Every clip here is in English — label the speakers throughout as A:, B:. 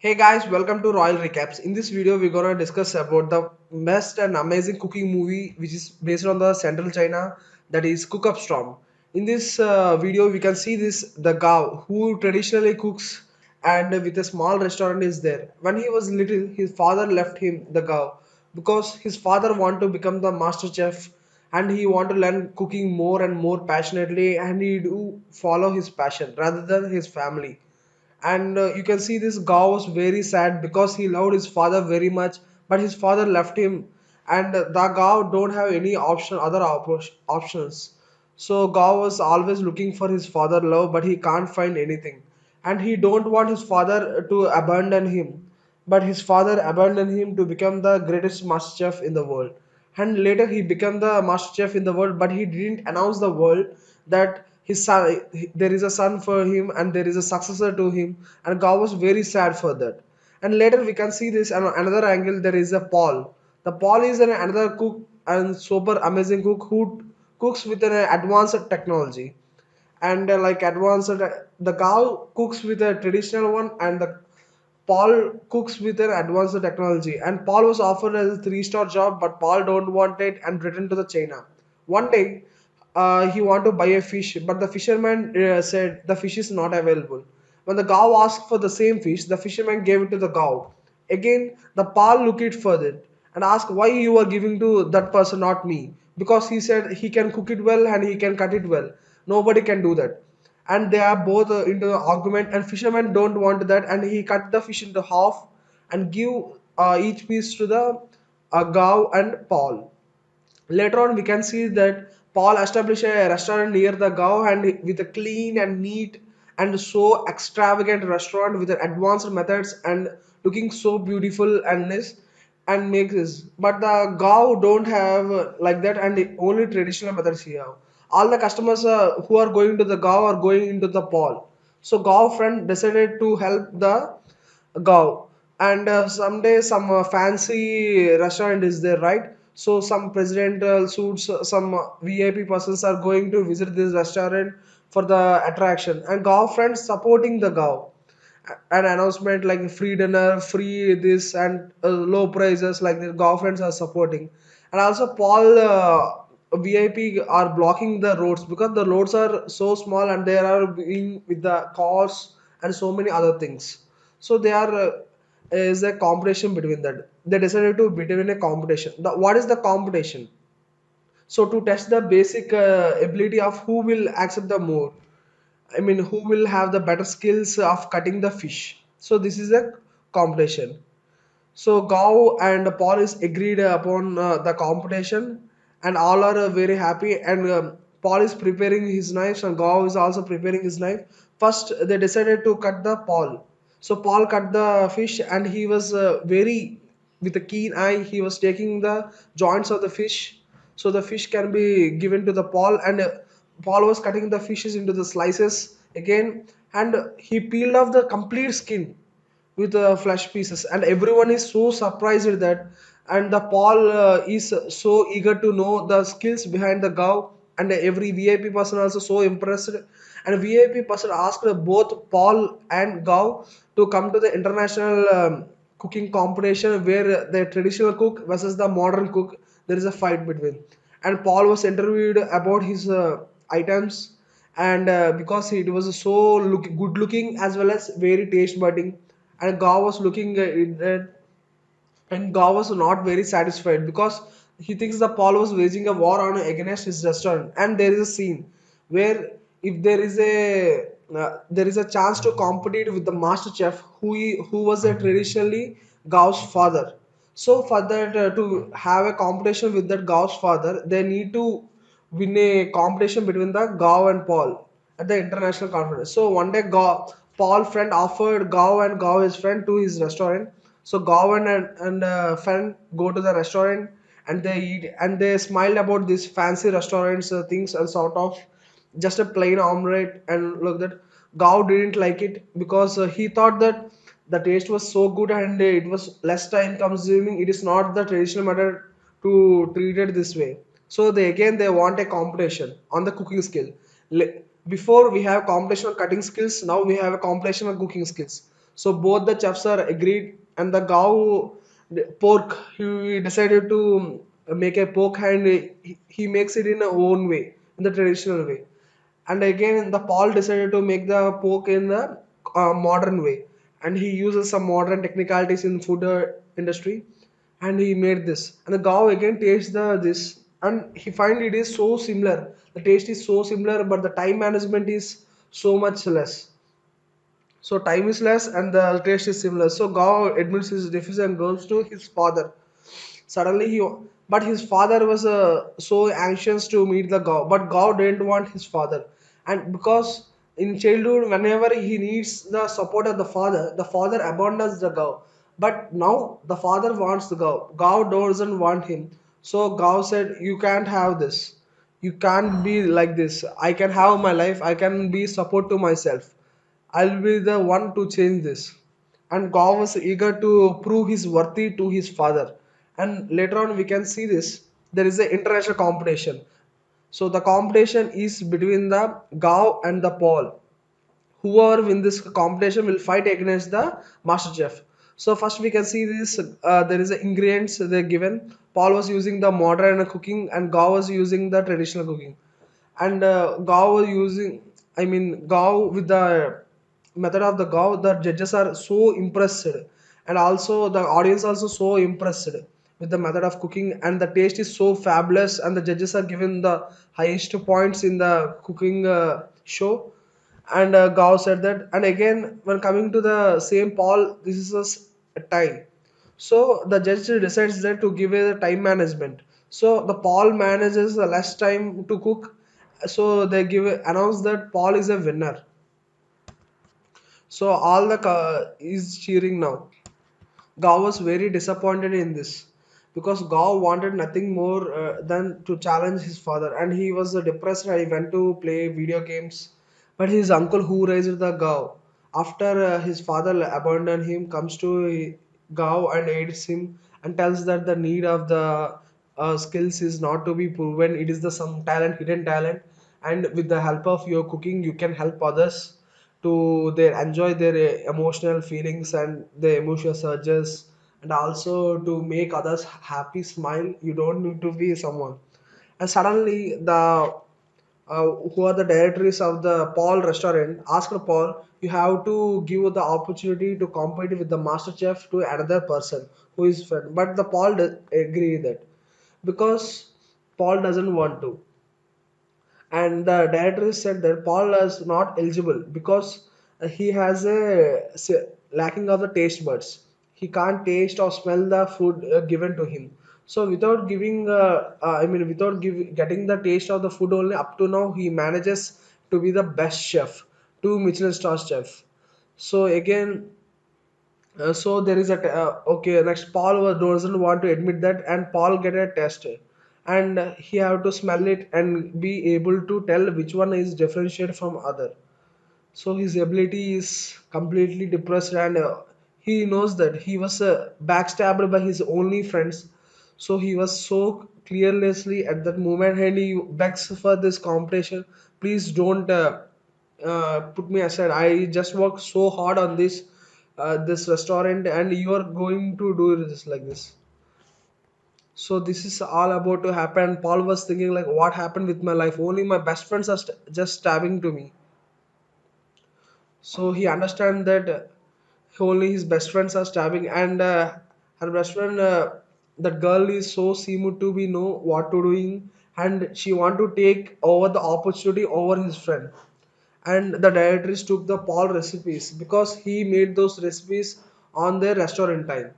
A: Hey guys, welcome to Royal Recaps. In this video, we're gonna discuss about the best and amazing cooking movie, which is based on the Central China, that is Cook Up Storm. In this video, we can see the Gao who traditionally cooks and with a small restaurant is there. When he was little, his father left him the Gao because his father want to become the master chef and he want to learn cooking more and more passionately and he do follow his passion rather than his family. And you can see this Gao was very sad because he loved his father very much, but his father left him, and the Gao don't have any options. So Gao was always looking for his father love, but he can't find anything, and he don't want his father to abandon him, but his father abandoned him to become the greatest master chef in the world. And later he became the master chef in the world, but he didn't announce the world that his son, there is a son for him and there is a successor to him, and God was very sad for that. And later we can see this and another angle. There is a Paul. The Paul is another cook and super amazing cook who cooks with an advanced technology, and like advanced the cow cooks with a traditional one, and the Paul cooks with an advanced technology. And Paul was offered as a three-star job, but Paul don't want it and returned to the China. One day, he want to buy a fish, but the fisherman said the fish is not available. When the cow asked for the same fish, the fisherman gave it to the cow. Again, the Paul looked it further and asked why you are giving to that person, not me, because he said he can cook it well and he can cut it well. Nobody can do that, and they are both into the argument, and fisherman don't want that, and he cut the fish into half and give each piece to the Gav and Paul. Later on we can see that Paul established a restaurant near the Gav, and with a clean and neat and so extravagant restaurant with advanced methods and looking so beautiful and nice and makes this. But the Gav don't have like that, and only traditional methods here. All the customers who are going to the Gav are going into the Paul. So Gav friend decided to help the Gav, and someday some fancy restaurant is there, right? So some presidential suits, some VIP persons are going to visit this restaurant for the attraction, and Gav friends supporting the Gav. An announcement like free dinner, free this, and low prices like the Gav friends are supporting. And also Paul VIP are blocking the roads because the roads are so small and they are being with the cars and so many other things. So they are is a competition between that. They decided to between a competition. What is the competition? So to test the basic ability of who will accept the more. I mean, who will have the better skills of cutting the fish. So this is a competition. So Gao and Paul is agreed upon the competition, and all are very happy. And Paul is preparing his knives, and Gao is also preparing his knife. First, they decided to cut the Paul. So Paul cut the fish, and he was very with a keen eye. He was taking the joints of the fish, so the fish can be given to the Paul. And Paul was cutting the fishes into the slices again, and he peeled off the complete skin with flesh pieces, and everyone is so surprised that, and the Paul is so eager to know the skills behind the Gav, and every VIP person also so impressed, and VIP person asked both Paul and Gav to come to the international cooking competition where the traditional cook versus the modern cook, there is a fight between. And Paul was interviewed about his items, and because it was so good looking as well as very taste budding, and Gav was looking at it, and Gav was not very satisfied because he thinks the Paul was waging a war on against his restaurant. And there is a scene where if there is a chance to compete with the master chef who was a traditionally Gav's father. So for that to have a competition with that Gav's father, they need to win a competition between the Gav and Paul at the international conference. So one day Paul friend offered Gav and Gav his friend to his restaurant. So Gowan and friend go to the restaurant, and they eat and they smiled about these fancy restaurants things, and sort of just a plain omelette. And look that Gao didn't like it because he thought that the taste was so good and it was less time consuming. It is not the traditional method to treat it this way. So they want a competition on the cooking skill. Before we have competition on cutting skills, now we have a competition on cooking skills. So both the chefs are agreed, and the Gao pork, he decided to make a pork, and he makes it in a own way, in the traditional way. And again, the Paul decided to make the pork in the modern way, and he uses some modern technicalities in food industry, and he made this. And the Gao again tastes the this, and he find it is so similar. The taste is so similar, but the time management is so much less. So time is less and the taste is similar. So Gao admits his deficit and goes to his father. Suddenly but his father was so anxious to meet the Gao, but Gao didn't want his father, and because in childhood, whenever he needs the support of the father abandons the Gao. But now the father wants the Gao. Gao doesn't want him. So Gao said, "You can't have this. You can't be like this. I can have my life. I can be support to myself. I'll be the one to change this." And Gav was eager to prove his worthy to his father. And later on, we can see this. There is an international competition. So the competition is between the Gav and the Paul. Whoever win this competition will fight against the master chef. So first we can see this. There is the ingredients they're given. Paul was using the modern cooking, and Gav was using the traditional cooking. And Gav was using, I mean, Gav with the method of the Gav, the judges are so impressed, and also the audience also so impressed with the method of cooking, and the taste is so fabulous, and the judges are given the highest points in the cooking show. And Gao said that. And again, when coming to the same Paul, this is a tie. So the judge decides that to give a time management. So the Paul manages the less time to cook. So they announce that Paul is a winner. So all the is cheering now. Gao was very disappointed in this because Gao wanted nothing more than to challenge his father, and he was depressed and he went to play video games. But his uncle, who raised the Gao, after his father abandoned him, comes to Gao and aids him and tells that the need of the skills is not to be proven. It is the some talent, hidden talent, and with the help of your cooking, you can help others to their enjoy their emotional feelings and their emotional surges, and also to make others happy smile. You don't need to be someone. And suddenly the who are the directors of the Paul restaurant asked Paul, you have to give the opportunity to compete with the master chef to another person who is friend. But the Paul agree that because Paul doesn't want to. And the director said that Paul is not eligible because he has a lacking of the taste buds. He can't taste or smell the food given to him. So without giving, without getting the taste of the food only up to now, he manages to be the best chef, two Michelin star chef. So again, so there is okay. Next, Paul doesn't want to admit that, and Paul get a test, and he have to smell it and be able to tell which one is differentiated from other. So his ability is completely depressed, and he knows that he was backstabbed by his only friends. So he was so clearlessly at that moment, and he begs for this competition. Please don't put me aside. I just worked so hard on this restaurant, and you are going to do this like this. So this is all about to happen. Paul was thinking like, what happened with my life? Only my best friends are just stabbing to me. So he understand that only his best friends are stabbing, and her best friend, that girl is so seemed to be know what to doing, and she want to take over the opportunity over his friend. And the directors took the Paul recipes because he made those recipes on their restaurant time.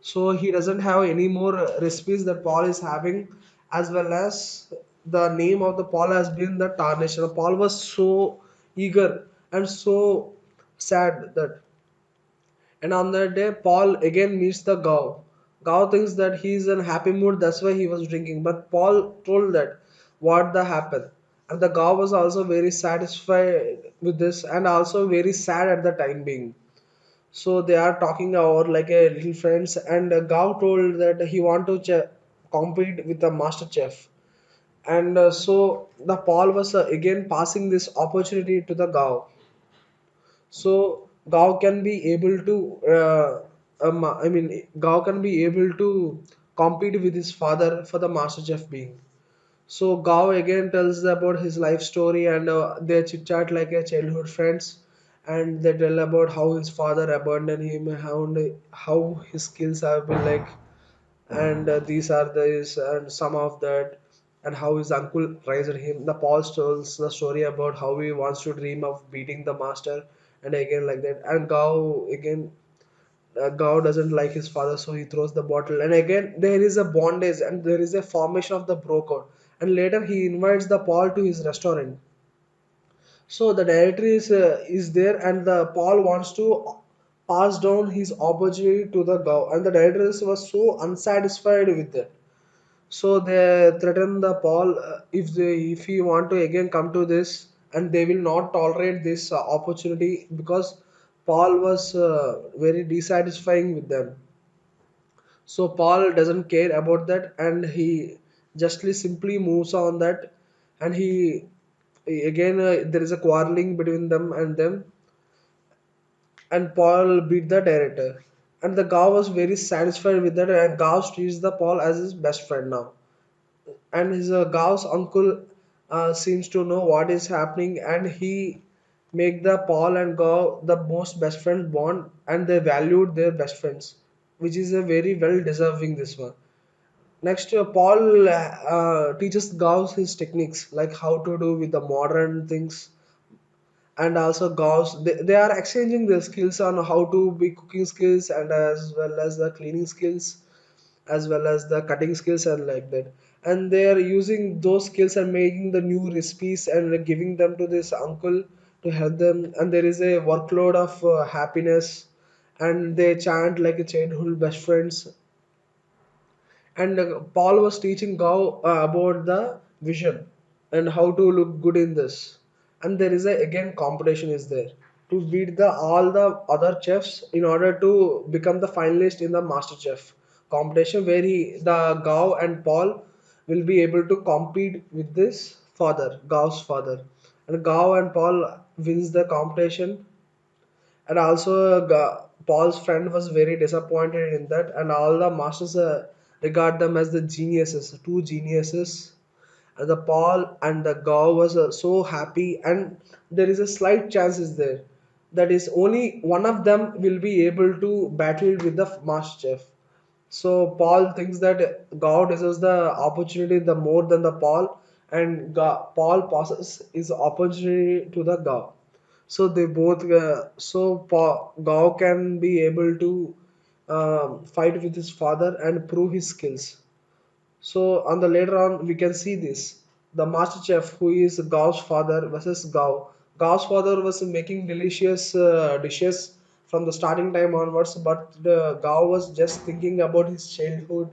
A: So he doesn't have any more recipes that Paul is having, as well as the name of the Paul has been the tarnish. And Paul was so eager and so sad that. And on that day, Paul again meets the Gao. Gao thinks that he is in happy mood, that's why he was drinking. But Paul told that what the happened. And the Gao was also very satisfied with this and also very sad at the time being. So they are talking about like a little friends, and Gao told that he want to compete with the master chef. And so the Paul was again passing this opportunity to the Gao. So Gao can be able to Gao can be able to compete with his father for the Master Chef being. So Gao again tells about his life story, and they chit chat like a childhood friends, and they tell about how his father abandoned him, how his skills have been like, and these are this and some of that, and how his uncle raised him. The Paul tells the story about how he wants to dream of beating the master, and again like that. And Gao again, Gao doesn't like his father, so he throws the bottle. And again, there is a bondage and there is a formation of the bro code. And later, he invites the Paul to his restaurant. So the director is there, and the Paul wants to pass down his opportunity to the Gao, and the director was so unsatisfied with that. So they threaten the Paul, if he want to again come to this, and they will not tolerate this opportunity, because Paul was very dissatisfying with them. So Paul doesn't care about that, and he justly simply moves on that, and again there is a quarreling between them, and Paul beat the director, and the Gav was very satisfied with that, and Gav treats the Paul as his best friend now, and his Gav's uncle seems to know what is happening, and he make the Paul and Gav the most best friend bond, and they valued their best friends, which is a very well deserving this one. Next, Paul teaches Gauss his techniques, like how to do with the modern things, and also Gauss. They are exchanging their skills on how to be cooking skills, and as well as the cleaning skills, as well as the cutting skills, and like that. And they are using those skills and making the new recipes and giving them to this uncle to help them. And there is a workload of happiness, and they chant like a childhood best friends. And Paul was teaching Gao about the vision and how to look good in this. And there is a again competition is there to beat the all the other chefs in order to become the finalist in the Master Chef competition, where the Gao and Paul will be able to compete with this father, Gao's father. And Gao and Paul wins the competition, and also Paul's friend was very disappointed in that, and all the masters regard them as the geniuses, two geniuses. And the Paul and the Gao was so happy, and there is a slight chance is there that is only one of them will be able to battle with the master chef. So Paul thinks that Gao deserves the opportunity the more than the Paul, and Paul passes his opportunity to the Gao. So they both Gao can be able to fight with his father and prove his skills. So on the later on, we can see this. The master chef, who is Gao's father versus Gao. Gao's father was making delicious dishes from the starting time onwards, but the Gao was just thinking about his childhood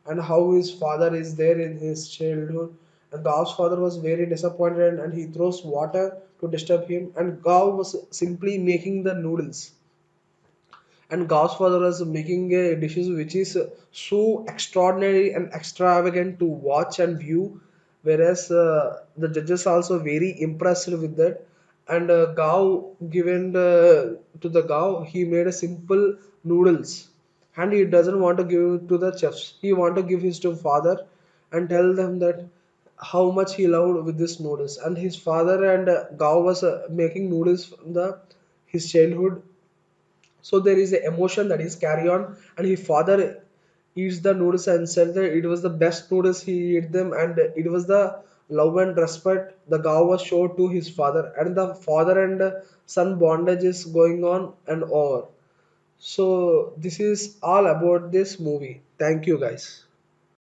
A: and how his father is there in his childhood. And Gao's father was very disappointed, and he throws water to disturb him. And Gao was simply making the noodles, and Godfather was making a dishes which is so extraordinary and extravagant to watch and view, whereas the judges also very impressed with that. And Gao given to the Gao, he made a simple noodles, and he doesn't want to give it to the chefs. He want to give his to father and tell them that how much he loved with this noodles. And his father and Gao was making noodles from the his childhood, so there is a emotion that is carry on, and his father eats the noodles and said that it was the best noodles he ate them, and it was the love and respect the Gao was showed to his father, and the father and son bondage is going on and over. So this is all about this movie. Thank you guys.